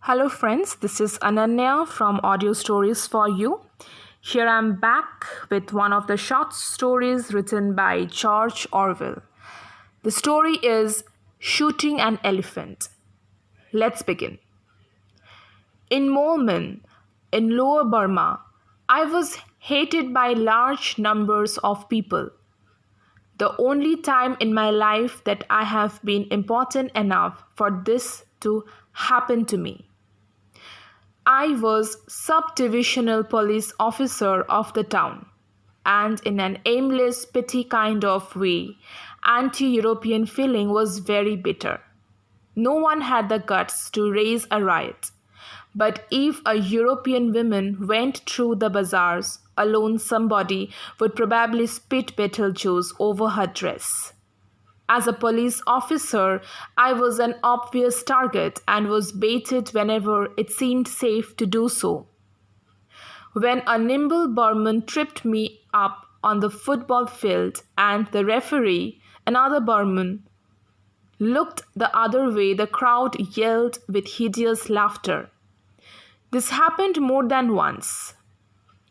Hello friends, this is Ananya from Audio Stories for You. Here I'm back with one of the short stories written by George Orwell. The story is Shooting an Elephant. Let's begin. In Molmen, in Lower Burma, I was hated by large numbers of people. The only time in my life that I have been important enough for this to happen to me. I was sub-divisional police officer of the town, and in an aimless, petty kind of way, anti-European feeling was very bitter. No one had the guts to raise a riot. But if a European woman went through the bazaars alone, somebody would probably spit Betelgeuse over her dress. As a police officer, I was an obvious target and was baited whenever it seemed safe to do so. When a nimble Burman tripped me up on the football field and the referee, another Burman, looked the other way, the crowd yelled with hideous laughter. This happened more than once.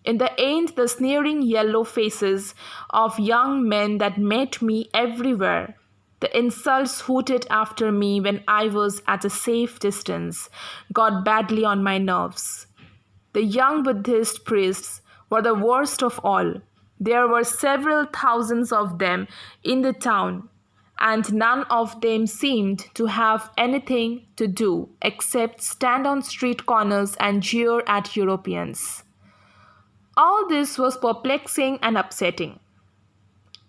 In the end, the sneering yellow faces of young men that met me everywhere, the insults hooted after me when I was at a safe distance, got badly on my nerves. The young Buddhist priests were the worst of all. There were several thousands of them in the town, and none of them seemed to have anything to do except stand on street corners and jeer at Europeans. All this was perplexing and upsetting.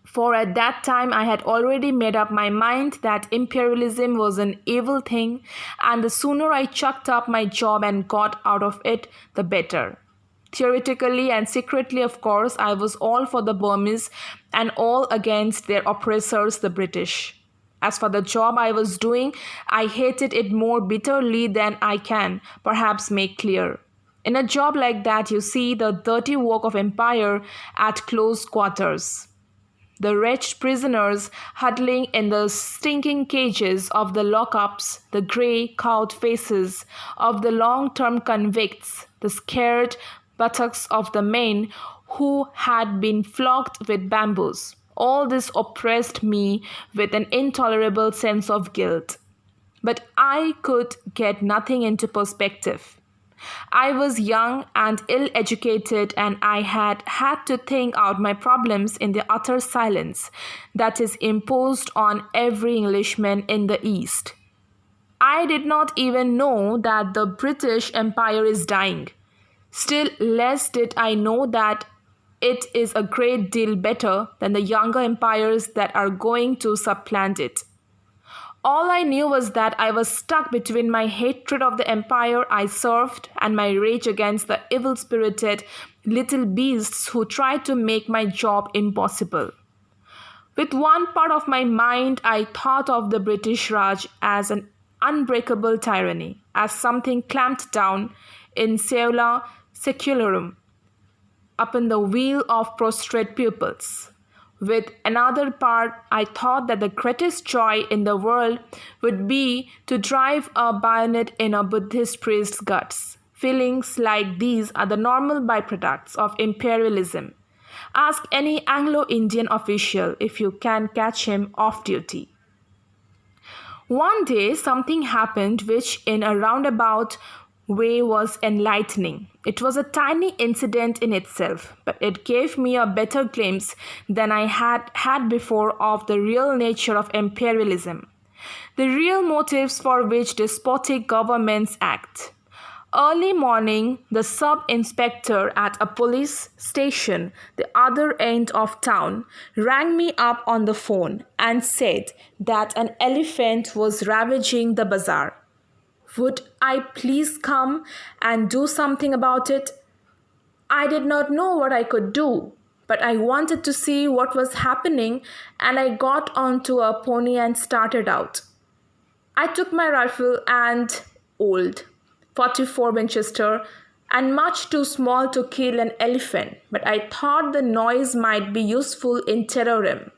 For at that time I had already made up my mind that imperialism was an evil thing, and the sooner I chucked up my job and got out of it, the better. Theoretically and secretly, of course, I was all for the Burmese and all against their oppressors, the British. As for the job I was doing, I hated it more bitterly than I can perhaps make clear. In a job like that, you see the dirty work of empire at close quarters. The wretched prisoners huddling in the stinking cages of the lockups, the grey-cowed faces of the long-term convicts, the scared buttocks of the men who had been flogged with bamboos. All this oppressed me with an intolerable sense of guilt. But I could get nothing into perspective. I was young and ill-educated, and I had to think out my problems in the utter silence that is imposed on every Englishman in the East. I did not even know that the British Empire is dying. Still less did I know that it is a great deal better than the younger empires that are going to supplant it. All I knew was that I was stuck between my hatred of the empire I served and my rage against the evil-spirited little beasts who tried to make my job impossible. With one part of my mind, I thought of the British Raj as an unbreakable tyranny, as something clamped down in Seula Secularum, upon the wheel of prostrate pupils. With another part, I thought that the greatest joy in the world would be to drive a bayonet in a Buddhist priest's guts. Feelings like these are the normal byproducts of imperialism. Ask any Anglo-Indian official if you can catch him off duty. One day, something happened which in a roundabout way was enlightening. It was a tiny incident in itself, but it gave me a better glimpse than I had had before of the real nature of imperialism, the real motives for which despotic governments act. Early morning, the sub-inspector at a police station the other end of town rang me up on the phone and said that an elephant was ravaging the bazaar. Would I please come and do something about it? I did not know what I could do, but I wanted to see what was happening, and I got onto a pony and started out. I took my rifle and old 44 Winchester and much too small to kill an elephant, but I thought the noise might be useful in terrorism.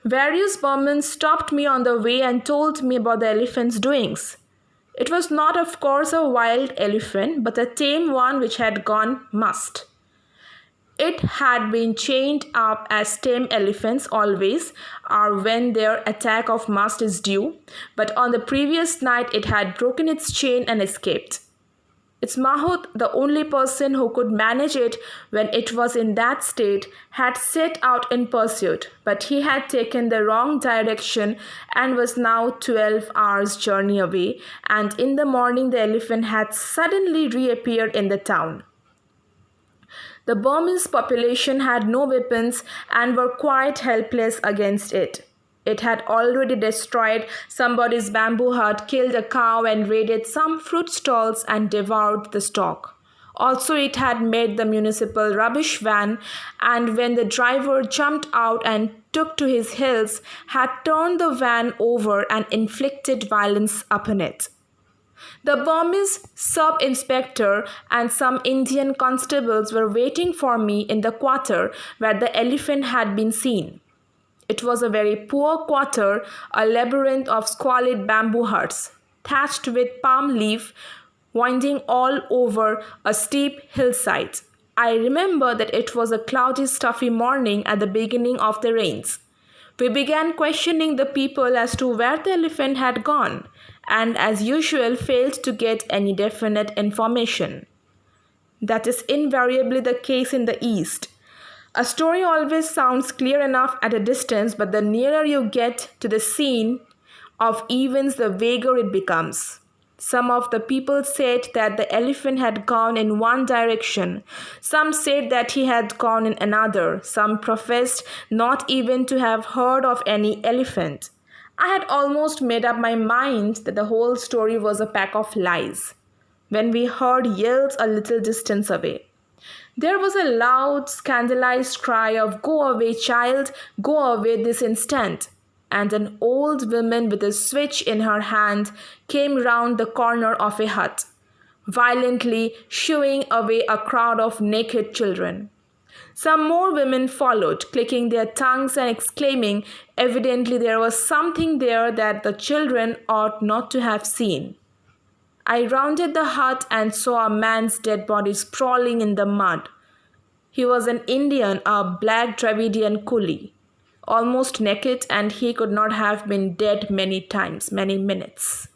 Various Burmans stopped me on the way and told me about the elephant's doings. It was not, of course, a wild elephant, but a tame one which had gone must. It had been chained up as tame elephants always are when their attack of must is due, but on the previous night it had broken its chain and escaped. Its mahout, the only person who could manage it when it was in that state, had set out in pursuit, but he had taken the wrong direction and was now 12 hours' journey away, and in the morning the elephant had suddenly reappeared in the town. The Burmese population had no weapons and were quite helpless against it. It had already destroyed somebody's bamboo hut, killed a cow, and raided some fruit stalls and devoured the stock. Also, it had made the municipal rubbish van, and when the driver jumped out and took to his heels, had turned the van over and inflicted violence upon it. The Burmese sub-inspector and some Indian constables were waiting for me in the quarter where the elephant had been seen. It was a very poor quarter, a labyrinth of squalid bamboo huts, thatched with palm leaf, winding all over a steep hillside. I remember that it was a cloudy, stuffy morning at the beginning of the rains. We began questioning the people as to where the elephant had gone, and as usual failed to get any definite information. That is invariably the case in the East. A story always sounds clear enough at a distance, but the nearer you get to the scene of events, the vaguer it becomes. Some of the people said that the elephant had gone in one direction. Some said that he had gone in another. Some professed not even to have heard of any elephant. I had almost made up my mind that the whole story was a pack of lies, when we heard yells a little distance away. There was a loud, scandalized cry of "Go away, child! Go away this instant!" And an old woman with a switch in her hand came round the corner of a hut, violently shooing away a crowd of naked children. Some more women followed, clicking their tongues and exclaiming evidently there was something there that the children ought not to have seen. I rounded the hut and saw a man's dead body sprawling in the mud. He was an Indian, a black Dravidian coolie, almost naked, and he could not have been dead many minutes.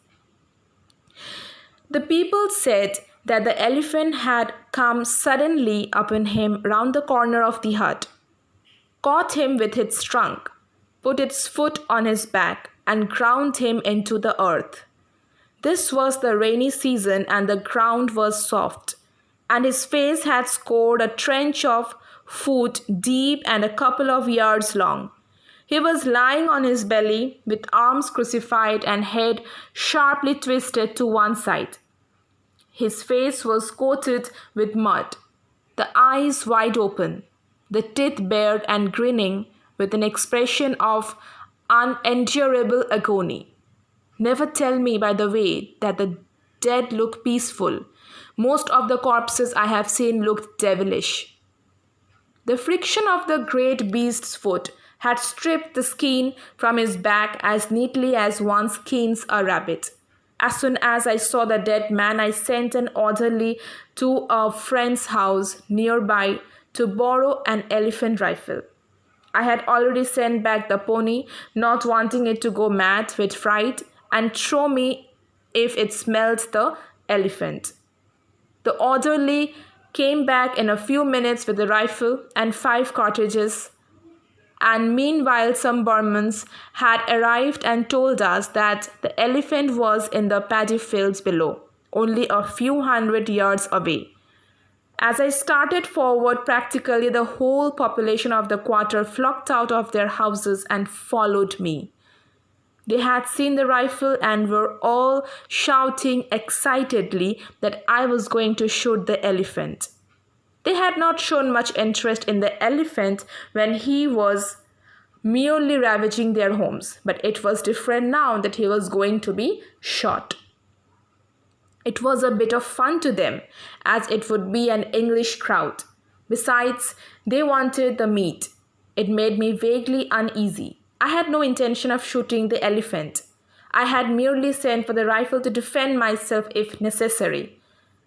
The people said that the elephant had come suddenly upon him round the corner of the hut, caught him with its trunk, put its foot on his back, and ground him into the earth. This was the rainy season, and the ground was soft, and his face had scored a trench of foot deep and a couple of yards long. He was lying on his belly, with arms crucified and head sharply twisted to one side. His face was coated with mud, the eyes wide open, the teeth bared and grinning with an expression of unendurable agony. Never tell me, by the way, that the dead look peaceful. Most of the corpses I have seen looked devilish. The friction of the great beast's foot had stripped the skin from his back as neatly as one skins a rabbit. As soon as I saw the dead man, I sent an orderly to a friend's house nearby to borrow an elephant rifle. I had already sent back the pony, not wanting it to go mad with fright and throw me if it smelt the elephant. The orderly came back in a few minutes with a rifle and 5 cartridges, and meanwhile some Burmans had arrived and told us that the elephant was in the paddy fields below, only a few hundred yards away. As I started forward, practically the whole population of the quarter flocked out of their houses and followed me. They had seen the rifle and were all shouting excitedly that I was going to shoot the elephant. They had not shown much interest in the elephant when he was merely ravaging their homes, but it was different now that he was going to be shot. It was a bit of fun to them, as it would be an English crowd. Besides, they wanted the meat. It made me vaguely uneasy. I had no intention of shooting the elephant. I had merely sent for the rifle to defend myself if necessary.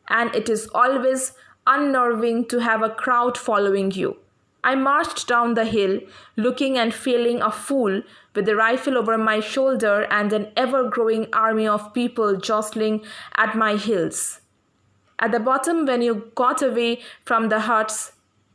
And it is always unnerving to have a crowd following you. I marched down the hill, looking and feeling a fool, with the rifle over my shoulder and an ever-growing army of people jostling at my heels. At the bottom, when you got away from the huts,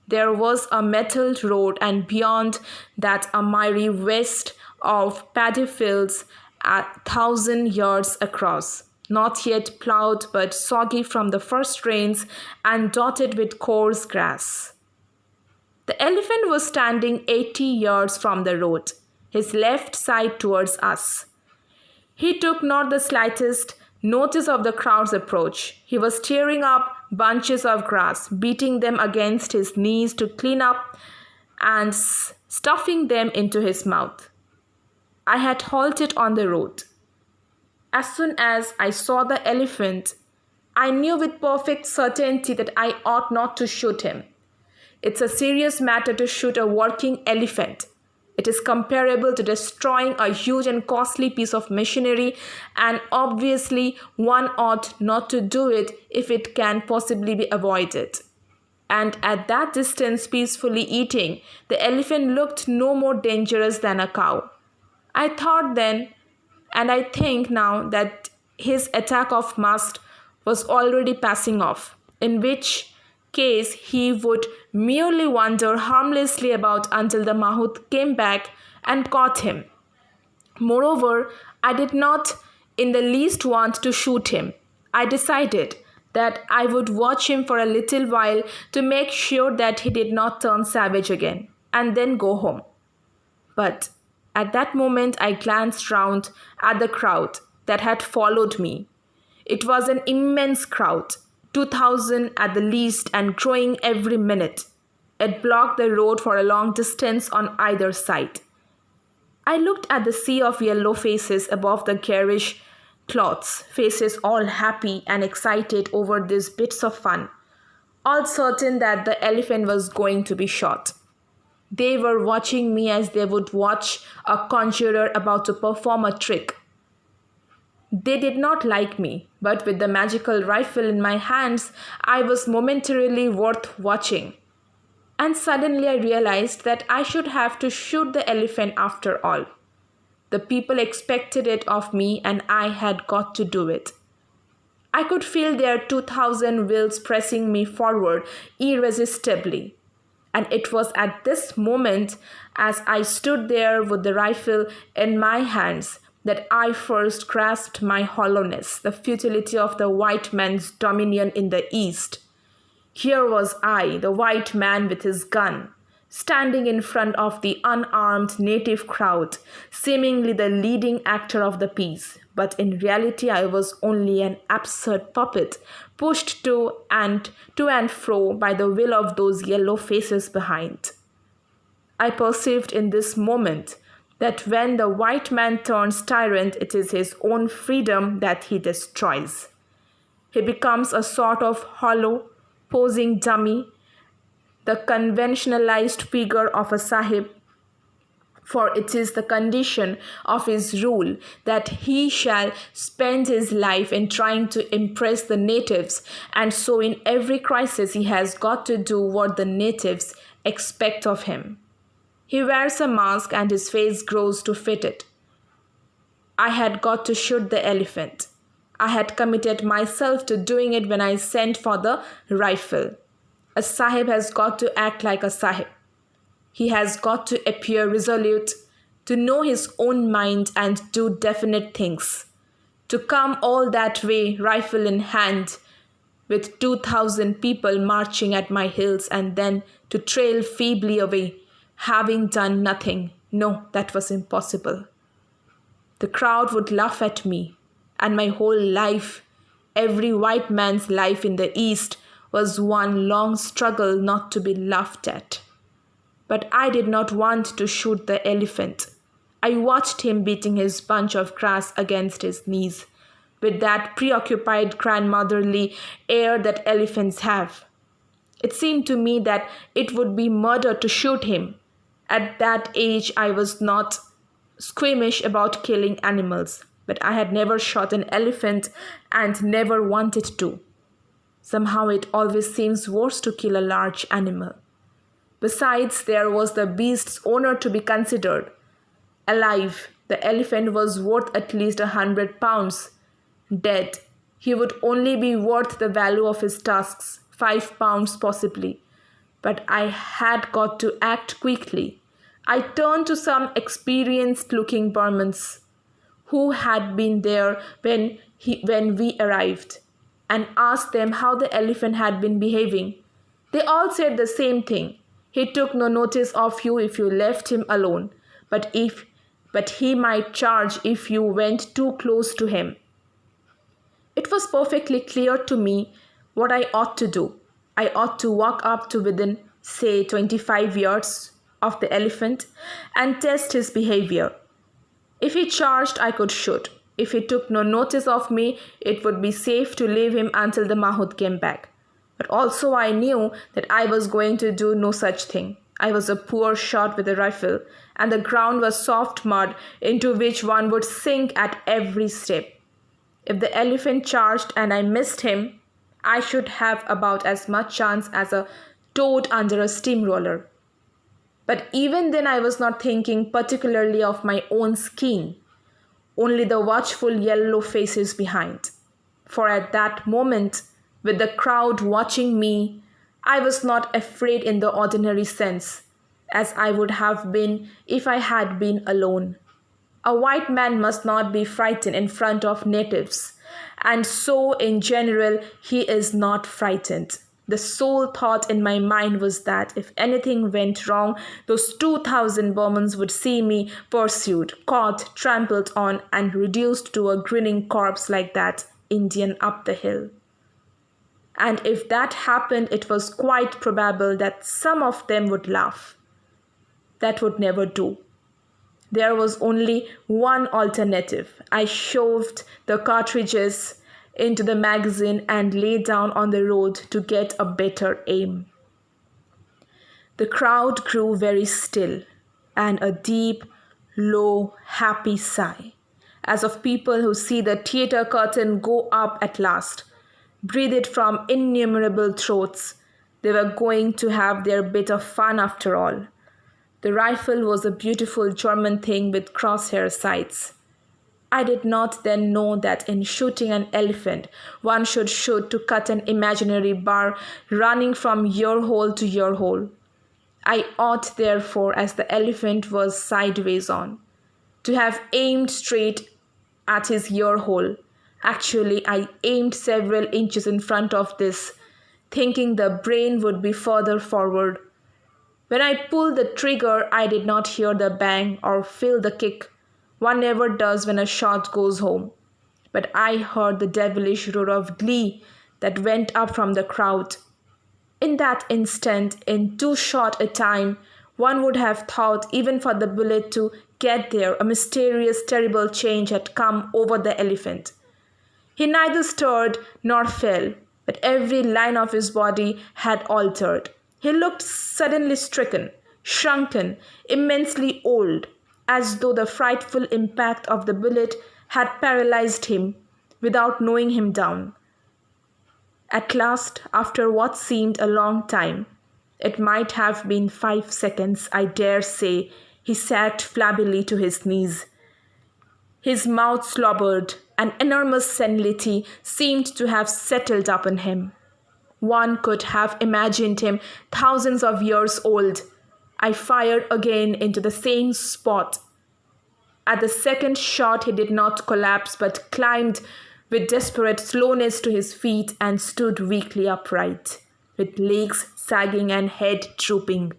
there was a metalled road, and beyond that a miry waste of paddy fields 1,000 yards across, not yet ploughed but soggy from the first rains and dotted with coarse grass. The elephant was standing 80 yards from the road, his left side towards us. He took not the slightest notice of the crowd's approach. He was tearing up bunches of grass, beating them against his knees to clean up, and stuffing them into his mouth. I had halted on the road. As soon as I saw the elephant, I knew with perfect certainty that I ought not to shoot him. It's a serious matter to shoot a working elephant. It is comparable to destroying a huge and costly piece of machinery, and obviously one ought not to do it if it can possibly be avoided. And at that distance, peacefully eating, the elephant looked no more dangerous than a cow. I thought then, and I think now, that his attack of must was already passing off, in which case he would merely wander harmlessly about until the mahout came back and caught him. Moreover, I did not in the least want to shoot him. I decided that I would watch him for a little while to make sure that he did not turn savage again, and then go home. But at that moment I glanced round at the crowd that had followed me. It was an immense crowd, 2,000 at the least, and growing every minute. It blocked the road for a long distance on either side. I looked at the sea of yellow faces above the garish cloths, faces all happy and excited over these bits of fun, all certain that the elephant was going to be shot. They were watching me as they would watch a conjurer about to perform a trick. They did not like me, but with the magical rifle in my hands, I was momentarily worth watching. And suddenly I realized that I should have to shoot the elephant after all. The people expected it of me, and I had got to do it. I could feel their 2,000 wills pressing me forward irresistibly. And it was at this moment, as I stood there with the rifle in my hands, that I first grasped my hollowness, the futility of the white man's dominion in the East. Here was I, the white man with his gun, standing in front of the unarmed native crowd, seemingly the leading actor of the piece. But in reality I was only an absurd puppet, pushed to and fro by the will of those yellow faces behind. I perceived in this moment that when the white man turns tyrant, it is his own freedom that he destroys. He becomes a sort of hollow, posing dummy, the conventionalized figure of a sahib, for it is the condition of his rule that he shall spend his life in trying to impress the natives, and so in every crisis he has got to do what the natives expect of him. He wears a mask and his face grows to fit it. I had got to shoot the elephant. I had committed myself to doing it when I sent for the rifle. A sahib has got to act like a sahib. He has got to appear resolute, to know his own mind and do definite things. To come all that way, rifle in hand, with 2,000 people marching at my heels, and then to trail feebly away, having done nothing. No, that was impossible. The crowd would laugh at me, and my whole life, every white man's life in the East, was one long struggle not to be laughed at. But I did not want to shoot the elephant. I watched him beating his bunch of grass against his knees, with that preoccupied grandmotherly air that elephants have. It seemed to me that it would be murder to shoot him. At that age I was not squeamish about killing animals. but I had never shot an elephant and never wanted to. Somehow it always seems worse to kill a large animal. Besides, there was the beast's owner to be considered. Alive, the elephant was worth at least 100 pounds. Dead, he would only be worth the value of his tusks, 5 pounds possibly. But I had got to act quickly. I turned to some experienced-looking Burmans who had been there when we arrived, and asked them how the elephant had been behaving. They all said the same thing. He took no notice of you if you left him alone, but he might charge if you went too close to him. It was perfectly clear to me what I ought to do. I ought to walk up to within, say, 25 yards of the elephant and test his behavior. If he charged, I could shoot. If he took no notice of me, it would be safe to leave him until the mahout came back. But also I knew that I was going to do no such thing. I was a poor shot with a rifle, and the ground was soft mud into which one would sink at every step. If the elephant charged and I missed him, I should have about as much chance as a toad under a steamroller. But even then I was not thinking particularly of my own skin, only the watchful yellow faces behind. For at that moment, with the crowd watching me, I was not afraid in the ordinary sense, as I would have been if I had been alone. A white man must not be frightened in front of natives, and so in general he is not frightened. The sole thought in my mind was that if anything went wrong, those 2,000 Burmans would see me pursued, caught, trampled on, and reduced to a grinning corpse like that Indian up the hill. And if that happened, it was quite probable that some of them would laugh. That would never do. There was only one alternative. I shoved the cartridges into the magazine and lay down on the road to get a better aim. The crowd grew very still, and a deep, low, happy sigh, as of people who see the theatre curtain go up at last, breathed from innumerable throats. They were going to have their bit of fun after all. The rifle was a beautiful German thing with crosshair sights. I did not then know that in shooting an elephant, one should shoot to cut an imaginary bar running from ear hole to ear hole. I ought, therefore, as the elephant was sideways on, to have aimed straight at his ear hole. Actually, I aimed several inches in front of this, thinking the brain would be further forward. When I pulled the trigger, I did not hear the bang or feel the kick. One never does when a shot goes home. But I heard the devilish roar of glee that went up from the crowd. In that instant, in too short a time, one would have thought even for the bullet to get there, a mysterious, terrible change had come over the elephant. He neither stirred nor fell, but every line of his body had altered. He looked suddenly stricken, shrunken, immensely old, as though the frightful impact of the bullet had paralyzed him without knowing him down. At last, after what seemed a long time, it might have been 5 seconds, I dare say, he sat flabbily to his knees. His mouth slobbered, an enormous senility seemed to have settled upon him. One could have imagined him thousands of years old. I fired again into the same spot. At the second shot he did not collapse but climbed with desperate slowness to his feet and stood weakly upright, with legs sagging and head drooping.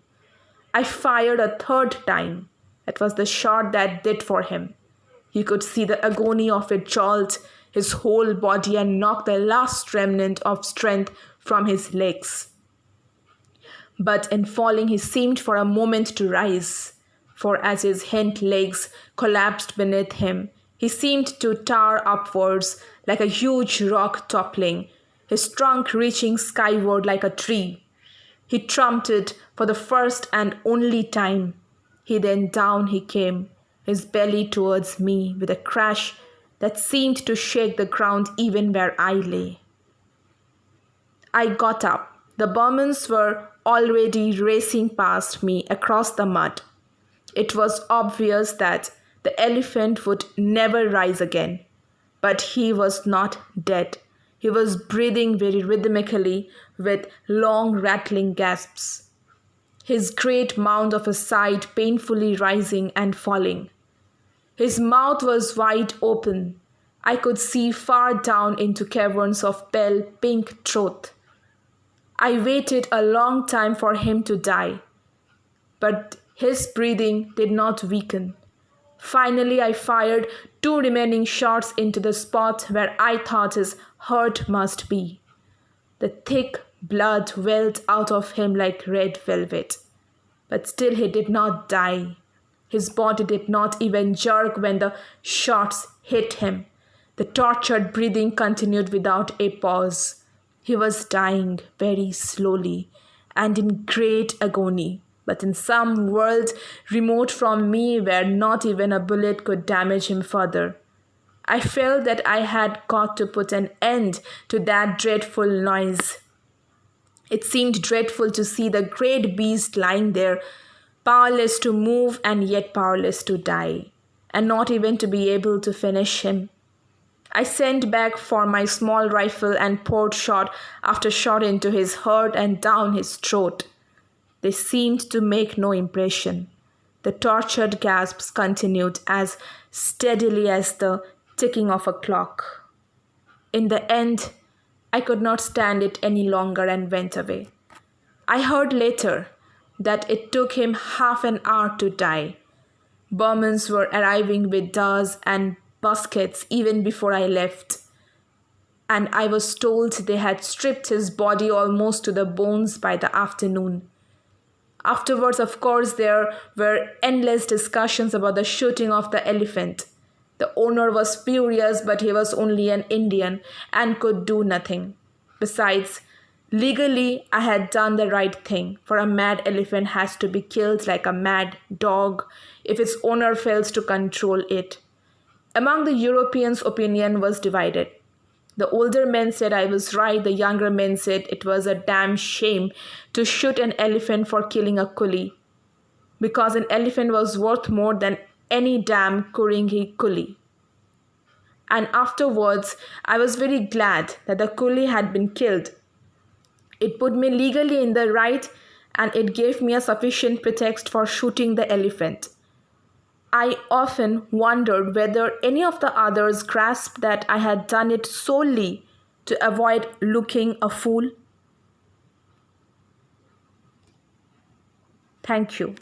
I fired a third time. It was the shot that did for him. He could see the agony of it jolt his whole body and knock the last remnant of strength from his legs. But in falling he seemed for a moment to rise, for as his hind legs collapsed beneath him, he seemed to tower upwards like a huge rock toppling, his trunk reaching skyward like a tree. He trumpeted for the first and only time. Then down he came, his belly towards me, with a crash that seemed to shake the ground even where I lay. I got up. The Burmans were already racing past me across the mud. It was obvious that the elephant would never rise again. But he was not dead. He was breathing very rhythmically with long rattling gasps, his great mound of a side painfully rising and falling. His mouth was wide open. I could see far down into caverns of pale pink throat. I waited a long time for him to die, but his breathing did not weaken. Finally, I fired 2 remaining shots into the spot where I thought his heart must be. The thick blood welled out of him like red velvet. But still he did not die. His body did not even jerk when the shots hit him. The tortured breathing continued without a pause. He was dying very slowly and in great agony, but in some world remote from me where not even a bullet could damage him further. I felt that I had got to put an end to that dreadful noise. It seemed dreadful to see the great beast lying there, powerless to move and yet powerless to die, and not even to be able to finish him. I sent back for my small rifle and poured shot after shot into his heart and down his throat. They seemed to make no impression. The tortured gasps continued as steadily as the ticking of a clock. In the end, I could not stand it any longer and went away. I heard later that it took him half an hour to die. Burmans were arriving with dars and baskets even before I left, and I was told they had stripped his body almost to the bones by the afternoon. Afterwards, of course, there were endless discussions about the shooting of the elephant. The owner was furious, but he was only an Indian and could do nothing. Besides, legally, I had done the right thing, for a mad elephant has to be killed like a mad dog if its owner fails to control it. Among the Europeans, opinion was divided. The older men said I was right, the younger men said it was a damn shame to shoot an elephant for killing a coolie, because an elephant was worth more than any damn Kuringi coolie. And afterwards, I was very glad that the coolie had been killed. It put me legally in the right, and it gave me a sufficient pretext for shooting the elephant. I often wondered whether any of the others grasped that I had done it solely to avoid looking a fool. Thank you.